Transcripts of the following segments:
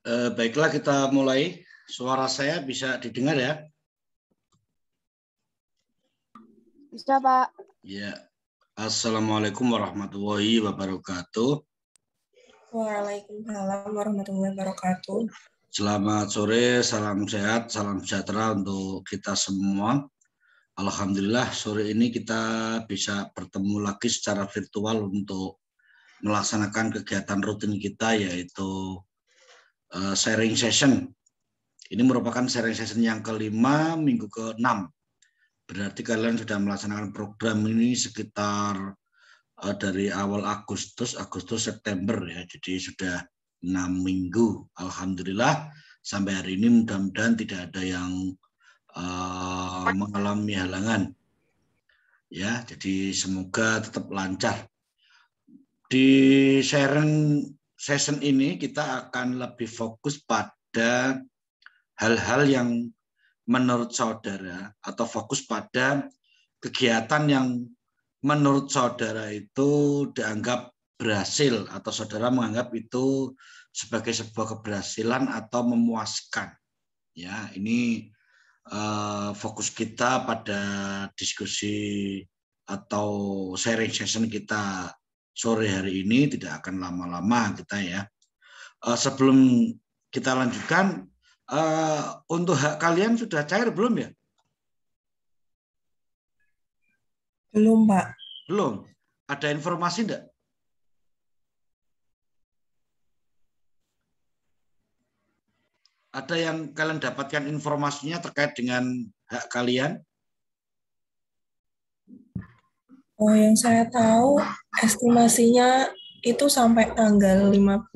Baiklah, kita mulai. Suara saya bisa didengar ya? Bisa, Pak. Ya. Assalamualaikum warahmatullahi wabarakatuh. Waalaikumsalam warahmatullahi wabarakatuh. Selamat sore, salam sehat, salam sejahtera untuk kita semua. Alhamdulillah sore ini kita bisa bertemu lagi secara virtual untuk melaksanakan kegiatan rutin kita, yaitu sharing session. Ini merupakan sharing session yang kelima, minggu ke-6. Berarti kalian sudah melaksanakan program ini sekitar dari awal Agustus, September ya. Jadi sudah 6 minggu. Alhamdulillah sampai hari ini mudah-mudahan tidak ada yang mengalami halangan. Ya, jadi semoga tetap lancar. Di sharing session ini kita akan lebih fokus pada hal-hal yang menurut saudara atau fokus pada kegiatan yang menurut saudara itu dianggap berhasil atau saudara menganggap itu sebagai sebuah keberhasilan atau memuaskan. Ya, ini fokus kita pada diskusi atau sharing session kita sore hari ini, tidak akan lama-lama kita ya. Sebelum kita lanjutkan, untuk hak kalian sudah cair belum ya? Belum, Pak. Belum. Ada informasi enggak? Ada yang kalian dapatkan informasinya terkait dengan hak kalian? Oh, yang saya tahu estimasinya itu sampai tanggal 15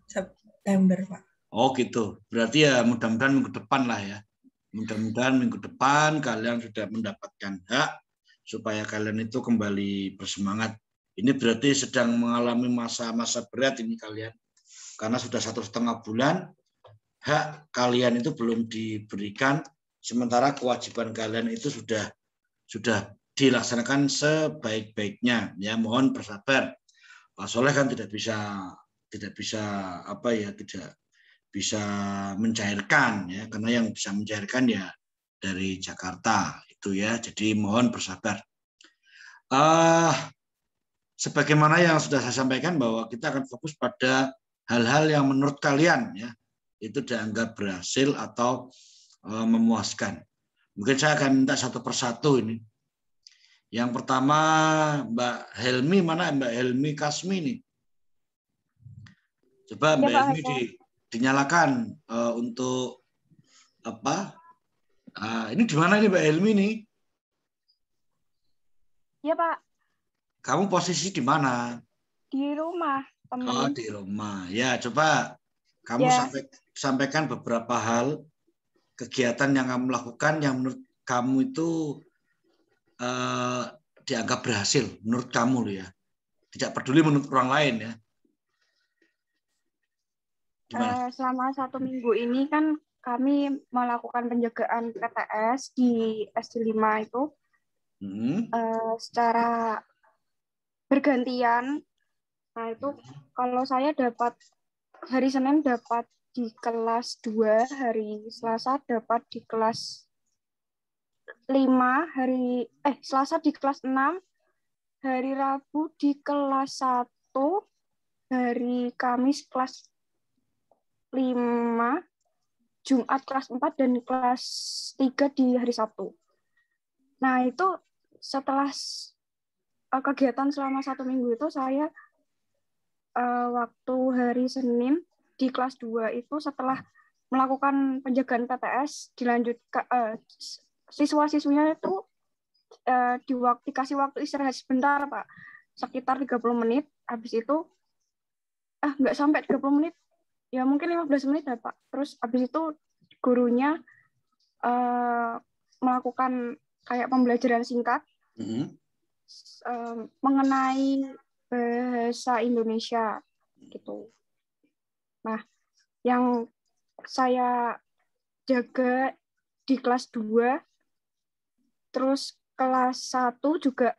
September, Pak. Oh gitu. Berarti ya mudah-mudahan minggu depan lah ya. Mudah-mudahan minggu depan kalian sudah mendapatkan hak supaya kalian itu kembali bersemangat. Ini berarti sedang mengalami masa-masa berat ini kalian. Karena sudah 1,5 bulan hak kalian itu belum diberikan, sementara kewajiban kalian itu sudah dilaksanakan sebaik-baiknya. Ya, mohon bersabar. Pak Soleh kan tidak bisa tidak bisa mencairkan ya, karena yang bisa mencairkan ya dari Jakarta itu ya. Jadi mohon bersabar. Sebagaimana yang sudah saya sampaikan bahwa kita akan fokus pada hal-hal yang menurut kalian ya itu dianggap berhasil atau memuaskan. Mungkin saya akan minta satu persatu ini. Yang pertama Mbak Helmi, mana Mbak Helmi Kasmi nih? Coba Mbak Helmi dinyalakan untuk apa? Ini di mana nih Mbak Helmi nih? Iya Pak. Kamu posisi di mana? Di rumah teman. Oh di rumah. Ya coba kamu sampaikan beberapa hal kegiatan yang kamu lakukan yang menurut kamu itu dianggap berhasil menurut kamu loh ya. Tidak peduli menurut orang lain ya. Selama 1 minggu ini kan kami melakukan penjagaan PTS di SD 5 itu secara bergantian. Nah itu kalau saya dapat hari Senin dapat di kelas 2, hari Selasa dapat di kelas 5, Selasa di kelas 6, hari Rabu di kelas 1, hari Kamis kelas 5, Jumat kelas 4, dan kelas 3 di hari Sabtu. Nah, itu setelah kegiatan selama 1 minggu itu saya waktu hari Senin di kelas 2 itu setelah melakukan penjagaan PTS dilanjutkan siswa-siswinya itu dikasih waktu istirahat sebentar, Pak. Sekitar 30 menit. Habis itu nggak sampai 30 menit. Ya mungkin 15 menit ya Pak. Terus habis itu gurunya melakukan kayak pembelajaran singkat mengenai bahasa Indonesia gitu. Nah, yang saya jaga di kelas 2, terus kelas 1 juga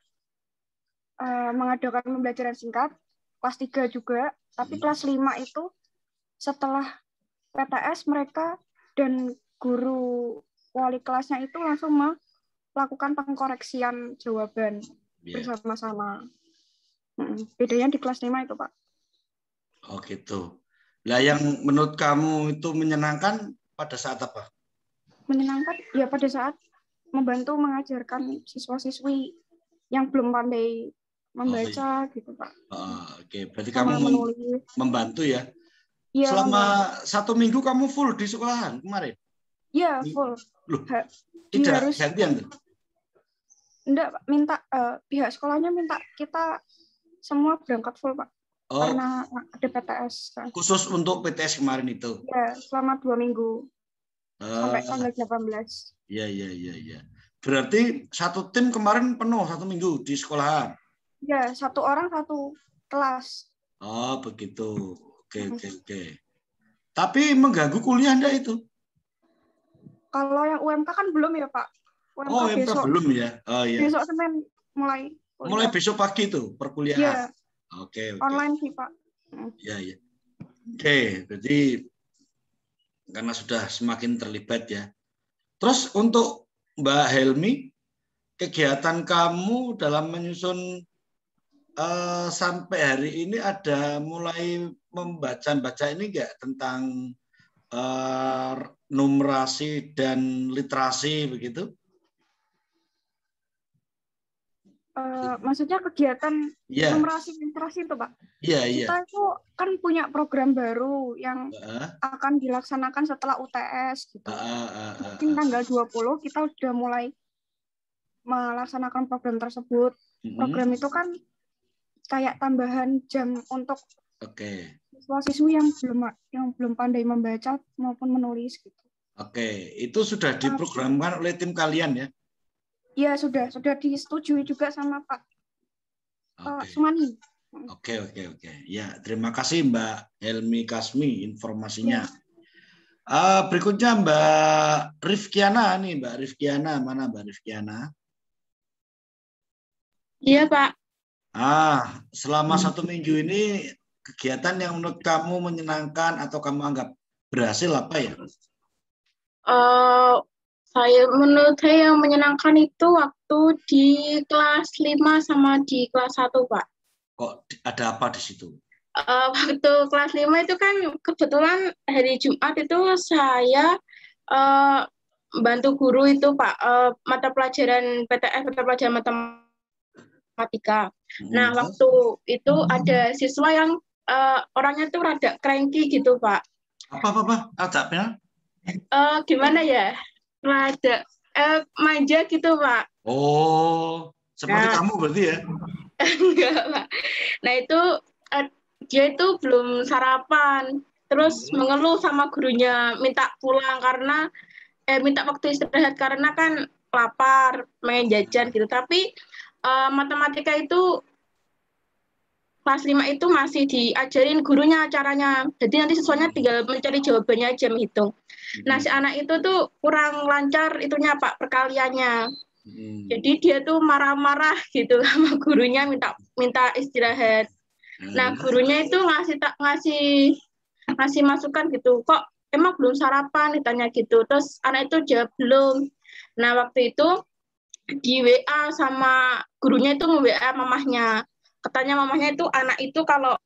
mengadakan pembelajaran singkat, kelas 3 juga, tapi kelas 5 itu setelah PTS mereka dan guru wali kelasnya itu langsung melakukan pengkoreksian jawaban bersama-sama. Bedanya di kelas 5 itu, Pak. Oh gitu. Lah yang menurut kamu itu menyenangkan pada saat apa? Menyenangkan ya pada saat membantu mengajarkan siswa-siswi yang belum pandai membaca gitu, Pak. Oke, berarti sama kamu menulis. membantu ya? Iya. Selama 1 minggu kamu full di sekolahan kemarin? Iya, full. Loh, tidak harus gantian tuh? Enggak, Pak. Minta pihak sekolahnya minta kita semua berangkat full, Pak. Karena ada PTS. Khusus untuk PTS kemarin itu? Ya, selama 2 minggu. Sampai tanggal 18. Iya. Berarti satu tim kemarin penuh 1 minggu di sekolahan? Ya, 1 orang 1 kelas. Oh, begitu. Oke. Tapi mengganggu kuliah Anda itu? Kalau yang UMK kan belum ya, Pak. UMK besok, belum ya? Oh iya. Besok Senin mulai. Mulai besok pagi tuh perkuliahan? Iya. Oke. Online sih, Pak. Iya. Oke, berarti karena sudah semakin terlibat ya. Terus untuk Mbak Helmi, kegiatan kamu dalam menyusun sampai hari ini ada mulai membaca ini enggak tentang numerasi dan literasi begitu? Maksudnya kegiatan numerasi literasi itu, Pak? Iya. Kita itu kan punya program baru yang akan dilaksanakan setelah UTS gitu. Mungkin tanggal 20 kita sudah mulai melaksanakan program tersebut. Program itu kan kayak tambahan jam untuk siswa-siswi yang belum pandai membaca maupun menulis gitu. Oke, itu sudah diprogramkan oleh tim kalian ya? Ya, sudah disetujui juga sama Pak Sumani. Oke. Ya, terima kasih Mbak Helmi Kasmi informasinya. Berikutnya Mbak Rifkiana nih, Mbak Rifkiana. Mana Mbak Rifkiana? Iya, Pak. Selama 1 minggu ini kegiatan yang menurut kamu menyenangkan atau kamu anggap berhasil apa ya? Menurut saya yang menyenangkan itu waktu di kelas 5 sama di kelas 1, Pak. Kok ada apa di situ? Waktu kelas 5 itu kan kebetulan hari Jumat itu saya bantu guru itu, Pak, mata pelajaran PTS, mata pelajaran matematika. Nah, waktu itu ada siswa yang orangnya tuh rada cranky gitu, Pak. Apa? Adabnya? Gimana ya? Rada manja gitu, Pak. Oh, seperti kamu berarti ya? Enggak, Pak. Nah, itu dia itu belum sarapan. Terus mengeluh sama gurunya, minta pulang karena minta waktu istirahat karena kan lapar, pengen jajan gitu. Tapi matematika itu kelas 5 itu masih diajarin gurunya caranya. Jadi nanti siswanya tinggal mencari jawabannya aja menghitung. Nah, si anak itu tuh kurang lancar itunya, Pak, perkaliannya. Jadi dia tuh marah-marah gitu sama gurunya, minta istirahat. Nah, gurunya itu ngasih masukan gitu. Kok emang belum sarapan, ditanya gitu. Terus anak itu jawab belum. Nah, waktu itu di WA sama gurunya itu nge-WA mamahnya. Katanya mamahnya itu anak itu kalau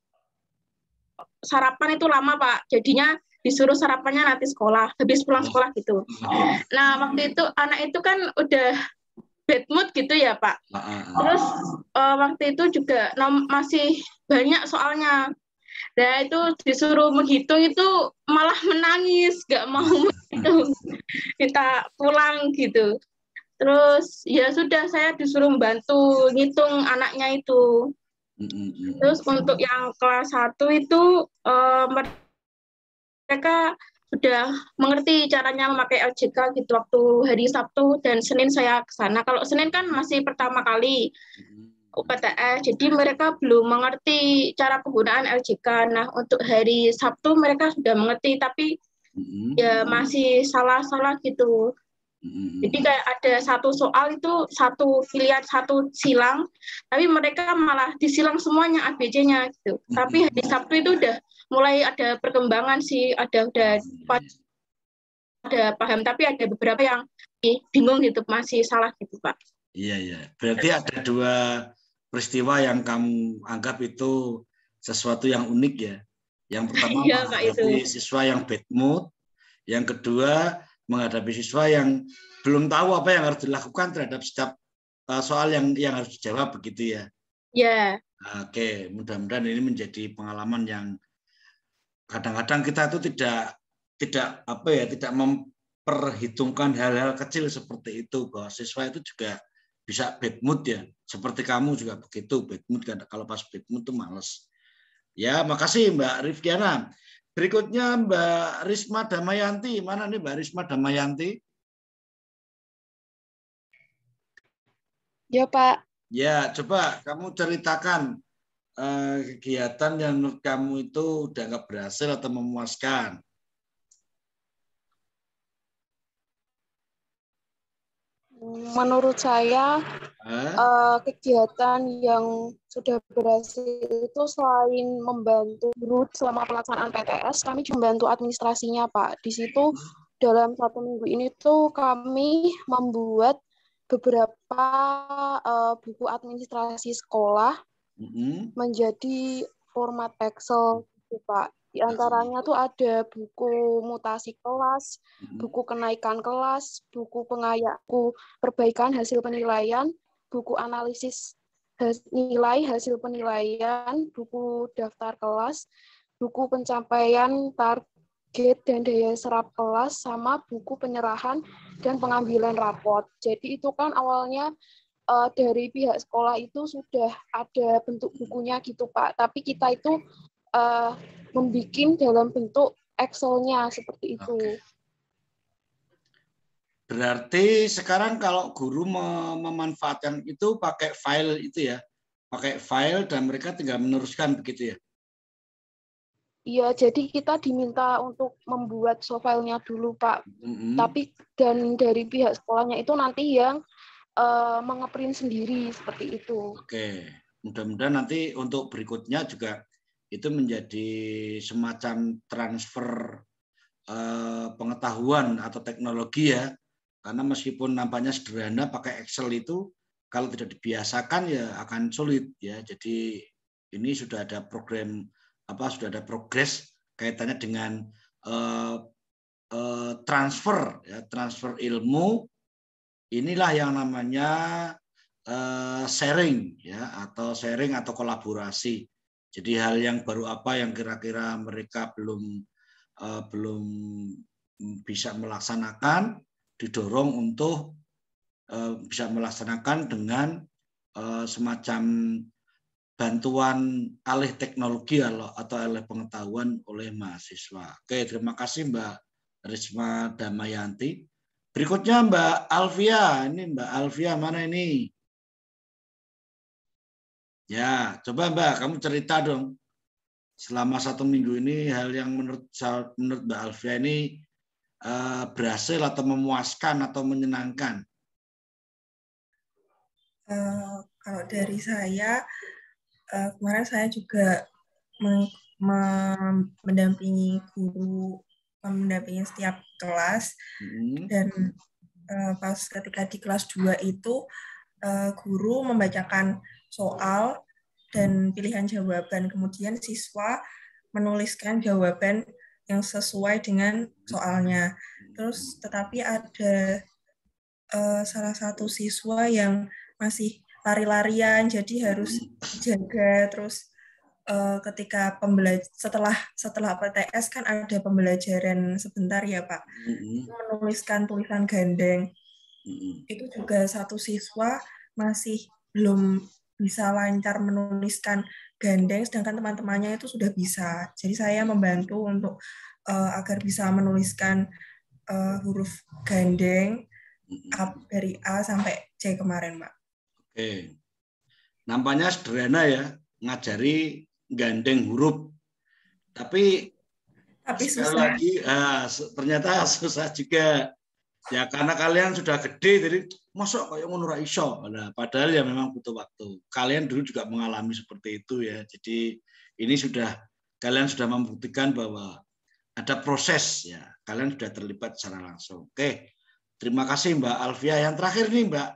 sarapan itu lama, Pak. Jadinya disuruh sarapannya nanti sekolah, habis pulang sekolah gitu. Nah, waktu itu anak itu kan udah bad mood gitu ya, Pak. Terus waktu itu juga masih banyak soalnya. Nah, itu disuruh menghitung itu malah menangis, gak mau menghitung. Minta pulang gitu. Terus ya sudah, saya disuruh membantu ngitung anaknya itu. Terus untuk yang kelas 1 itu mereka sudah mengerti caranya memakai LJK gitu waktu hari Sabtu dan Senin saya ke sana. Kalau Senin kan masih pertama kali UPTS, jadi mereka belum mengerti cara penggunaan LJK. Nah, untuk hari Sabtu mereka sudah mengerti, tapi ya masih salah-salah gitu. Jadi kayak ada satu soal itu satu pilihan satu silang, tapi mereka malah disilang semuanya ABC-nya gitu. Tapi hari Sabtu itu udah mulai ada perkembangan sih, udah paham, tapi ada beberapa yang bingung gitu, masih salah gitu Pak. Iya, iya. Berarti ada 2 peristiwa yang kamu anggap itu sesuatu yang unik ya. Yang pertama Iya, Pak, menghadapi itu. siswa yang bad mood, yang kedua menghadapi siswa yang belum tahu apa yang harus dilakukan terhadap setiap soal yang harus dijawab begitu ya. Ya. Oke, mudah-mudahan ini menjadi pengalaman yang kadang-kadang kita itu tidak memperhitungkan hal-hal kecil seperti itu, bahwa siswa itu juga bisa bad mood ya. Seperti kamu juga begitu, bad mood kan, kalau pas bad mood itu males. Ya, makasih Mbak Rifkiana. Berikutnya Mbak Risma Damayanti. Mana nih Mbak Risma Damayanti? Ya, Pak. Ya, coba kamu ceritakan kegiatan yang menurut kamu itu udah nggak berhasil atau memuaskan. Menurut saya, kegiatan yang sudah berhasil itu selain membantu guru selama pelaksanaan PTS, kami juga membantu administrasinya, Pak. Di situ dalam 1 minggu ini tuh kami membuat beberapa buku administrasi sekolah menjadi format Excel, gitu, Pak. Di antaranya tuh ada buku mutasi kelas, buku kenaikan kelas, buku perbaikan hasil penilaian, buku analisis nilai hasil penilaian, buku daftar kelas, buku pencapaian target dan daya serap kelas, sama buku penyerahan dan pengambilan raport. Jadi itu kan awalnya dari pihak sekolah itu sudah ada bentuk bukunya gitu Pak, tapi kita itu membuat dalam bentuk Excel-nya seperti itu. Oke. Berarti sekarang kalau guru memanfaatkan itu pakai file itu ya, pakai file dan mereka tinggal meneruskan begitu ya? Iya, jadi kita diminta untuk membuat soft file-nya dulu Pak. Tapi dan dari pihak sekolahnya itu nanti yang mengeprint sendiri seperti itu. Oke, mudah-mudahan nanti untuk berikutnya juga itu menjadi semacam transfer pengetahuan atau teknologi ya, karena meskipun nampaknya sederhana pakai Excel itu kalau tidak dibiasakan ya akan sulit ya. Jadi ini sudah ada program sudah ada progres kaitannya dengan transfer ya, transfer ilmu. Inilah yang namanya sharing ya, atau kolaborasi. Jadi hal yang baru apa yang kira-kira mereka belum bisa melaksanakan, didorong untuk bisa melaksanakan dengan semacam bantuan alih teknologi atau alih pengetahuan oleh mahasiswa. Oke, terima kasih Mbak Risma Damayanti. Berikutnya Mbak Alvia. Ini Mbak Alvia mana ini? Ya, coba Mbak, kamu cerita dong. Selama 1 minggu ini hal yang menurut Mbak Alvia ini berhasil atau memuaskan atau menyenangkan? Kalau dari saya, kemarin saya juga mendampingi guru, mendampingi setiap kelas, dan pas ketika di kelas 2 itu guru membacakan soal dan pilihan jawaban, kemudian siswa menuliskan jawaban yang sesuai dengan soalnya. Terus tetapi ada salah satu siswa yang masih lari-larian, jadi harus dijaga. Terus ketika setelah PTS kan ada pembelajaran sebentar ya Pak, menuliskan tulisan gandeng. Itu juga satu siswa masih belum bisa lancar menuliskan gandeng, sedangkan teman-temannya itu sudah bisa. Jadi saya membantu untuk agar bisa menuliskan huruf gandeng dari A sampai C kemarin, Mbak. Oke, nampaknya sederhana ya, ngajari gandeng huruf. Tapi sekali susah. lagi, ternyata susah juga. Ya karena kalian sudah gede, jadi masuk kayak ngono ra iso. Nah, padahal ya memang butuh waktu. Kalian dulu juga mengalami seperti itu ya. Jadi ini sudah kalian sudah membuktikan bahwa ada proses ya, kalian sudah terlibat secara langsung. Oke, terima kasih Mbak Alfia. Yang terakhir nih Mbak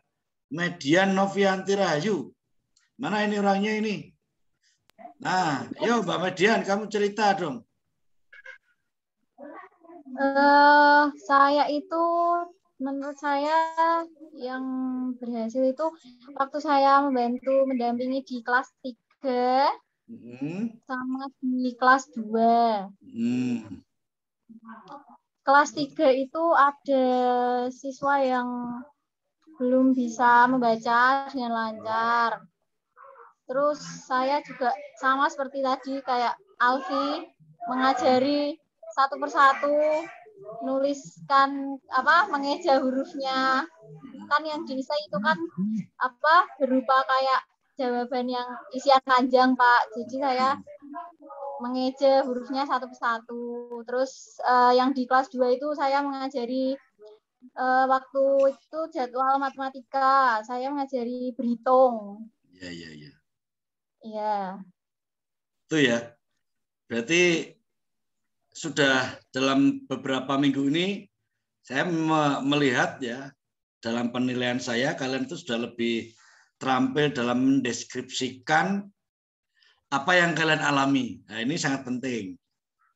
Median Novianti Rahayu. Mana ini orangnya ini? Nah, yuk Mbak Median, kamu cerita dong. Saya itu, menurut saya yang berhasil itu waktu saya mendampingi di kelas 3 sama di kelas 2. Kelas 3 itu ada siswa yang belum bisa membaca dengan lancar. Terus saya juga sama seperti tadi kayak Alfi, mengajari satu persatu, nuliskan mengeja hurufnya. Kan yang di saya itu kan berupa kayak jawaban yang isian panjang, Pak. Jadi saya mengeja hurufnya satu persatu. Terus yang di kelas 2 itu saya mengajari waktu itu jadwal matematika. Saya mengajari berhitung. Iya. Iya. Itu ya. Berarti sudah dalam beberapa minggu ini saya melihat ya, dalam penilaian saya kalian itu sudah lebih terampil dalam mendeskripsikan apa yang kalian alami. Nah, ini sangat penting.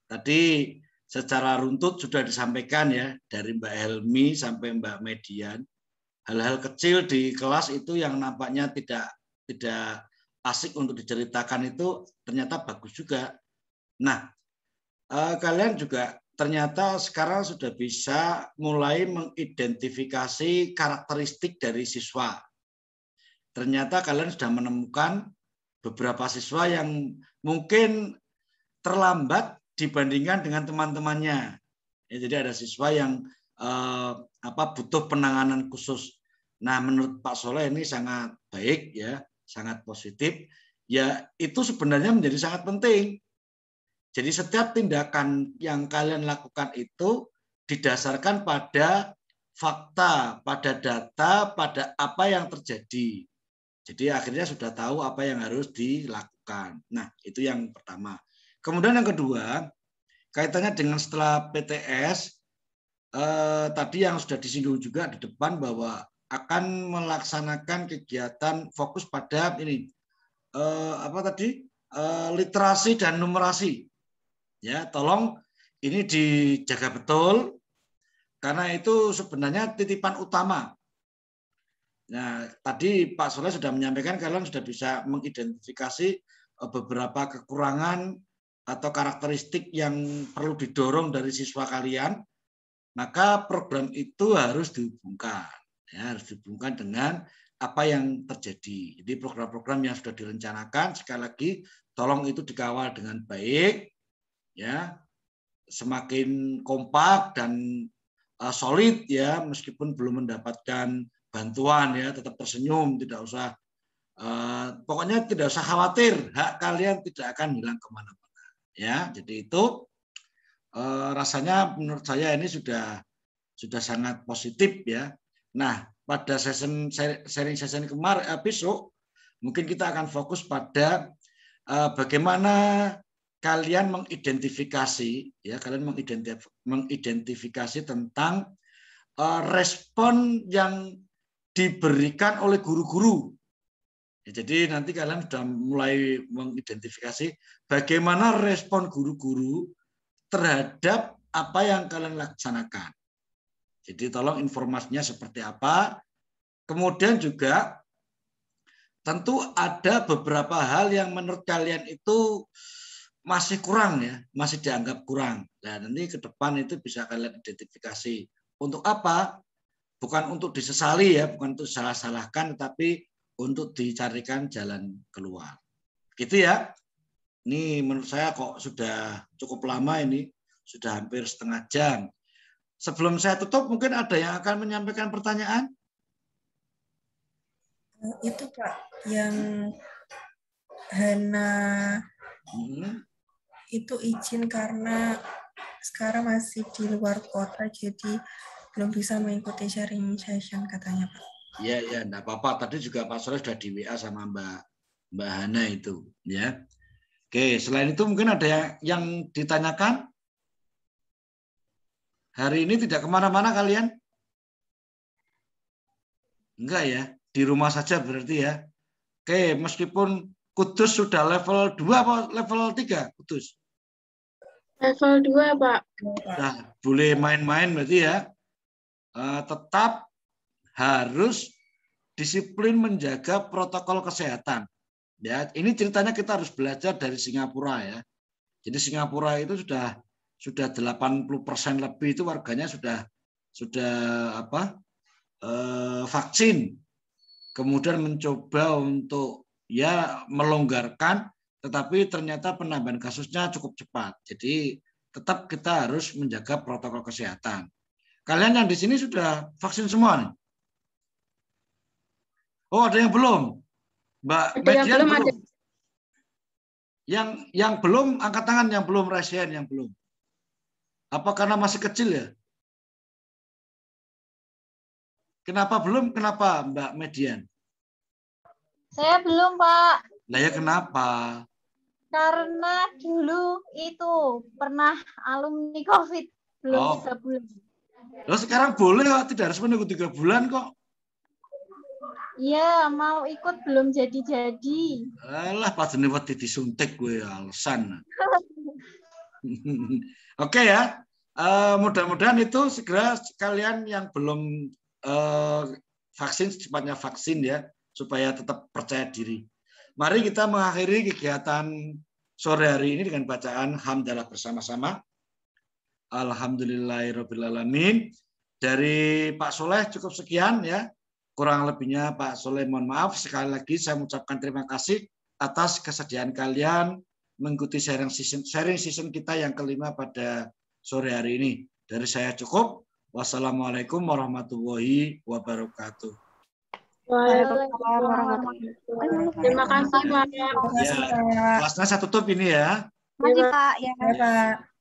Tadi secara runtut sudah disampaikan ya, dari Mbak Helmi sampai Mbak Median. Hal-hal kecil di kelas itu yang nampaknya tidak asik untuk diceritakan itu ternyata bagus juga. Nah, kalian juga ternyata sekarang sudah bisa mulai mengidentifikasi karakteristik dari siswa. Ternyata kalian sudah menemukan beberapa siswa yang mungkin terlambat dibandingkan dengan teman-temannya. Ya, jadi ada siswa yang butuh penanganan khusus. Nah, menurut Pak Soleh ini sangat baik ya, sangat positif. Ya, itu sebenarnya menjadi sangat penting. Jadi setiap tindakan yang kalian lakukan itu didasarkan pada fakta, pada data, pada apa yang terjadi. Jadi akhirnya sudah tahu apa yang harus dilakukan. Nah, itu yang pertama. Kemudian yang kedua, kaitannya dengan setelah PTS, tadi yang sudah disinggung juga di depan bahwa akan melaksanakan kegiatan fokus pada ini, literasi dan numerasi. Ya, tolong ini dijaga betul, karena itu sebenarnya titipan utama. Nah, tadi Pak Soleh sudah menyampaikan kalian sudah bisa mengidentifikasi beberapa kekurangan atau karakteristik yang perlu didorong dari siswa kalian, maka program itu harus dihubungkan, ya, harus dihubungkan dengan apa yang terjadi. Jadi program-program yang sudah direncanakan, sekali lagi, tolong itu dikawal dengan baik, ya, semakin kompak dan solid ya, meskipun belum mendapatkan bantuan ya, tetap tersenyum, tidak usah pokoknya tidak usah khawatir, hak kalian tidak akan hilang kemana-mana ya. Jadi itu rasanya menurut saya ini sudah sangat positif ya. Nah, pada sharing session kemarin besok mungkin kita akan fokus pada bagaimana kalian mengidentifikasi ya, mengidentifikasi tentang respon yang diberikan oleh guru-guru. Ya, jadi nanti kalian sudah mulai mengidentifikasi bagaimana respon guru-guru terhadap apa yang kalian laksanakan. Jadi tolong informasinya seperti apa. Kemudian juga tentu ada beberapa hal yang menurut kalian itu masih kurang ya, masih dianggap kurang. Nah, nanti ke depan itu bisa kalian identifikasi. Untuk apa? Bukan untuk disesali ya, bukan untuk salah-salahkan, tetapi untuk dicarikan jalan keluar. Gitu ya. Ini menurut saya kok sudah cukup lama ini, sudah hampir setengah jam. Sebelum saya tutup, mungkin ada yang akan menyampaikan pertanyaan? Itu Pak, yang Hana itu izin karena sekarang masih di luar kota, jadi belum bisa mengikuti sharing session katanya Pak. Iya, enggak apa-apa. Tadi juga Pak Soleh sudah di WA sama Mbak Hana itu, ya. Oke, selain itu mungkin ada yang ditanyakan? Hari ini tidak kemana-mana kalian? Enggak ya, di rumah saja berarti ya. Oke, meskipun Kudus sudah level 2 atau level 3, Kudus? Level 2, Pak. Nah, boleh main-main berarti ya. Tetap harus disiplin menjaga protokol kesehatan. Ya, ini ceritanya kita harus belajar dari Singapura ya. Jadi Singapura itu sudah 80% lebih itu warganya sudah vaksin. Kemudian mencoba untuk ya melonggarkan, tetapi ternyata penambahan kasusnya cukup cepat. Jadi tetap kita harus menjaga protokol kesehatan. Kalian yang di sini sudah vaksin semua nih? Oh, ada yang belum? Mbak Median belum? Yang belum, angkat tangan yang belum, Rasian yang belum. Apa karena masih kecil ya? Kenapa belum? Kenapa Mbak Median? Saya belum, Pak. Nah ya kenapa? Karena dulu itu pernah alumni COVID, belum 3 bulan. Loh, sekarang boleh kok, tidak harus menunggu 3 bulan kok. Iya, mau ikut belum jadi-jadi. Alah, pas ini waktu disuntik gue alasan. Oke ya, mudah-mudahan itu segera kalian yang belum vaksin secepatnya vaksin ya, supaya tetap percaya diri. Mari kita mengakhiri kegiatan sore hari ini dengan bacaan hamdalah bersama-sama. Alhamdulillahirrabbilalamin. Dari Pak Soleh cukup sekian ya. Kurang lebihnya Pak Soleh mohon maaf. Sekali lagi saya mengucapkan terima kasih atas kesediaan kalian mengikuti sharing season kita yang kelima pada sore hari ini. Dari saya cukup. Wassalamualaikum warahmatullahi wabarakatuh. Waalaikumsalam warahmatullahi wabarakatuh. Terima kasih, Pak. Ya, kelasnya saya tutup ini ya. Terima kasih, Pak. Ya. Pak.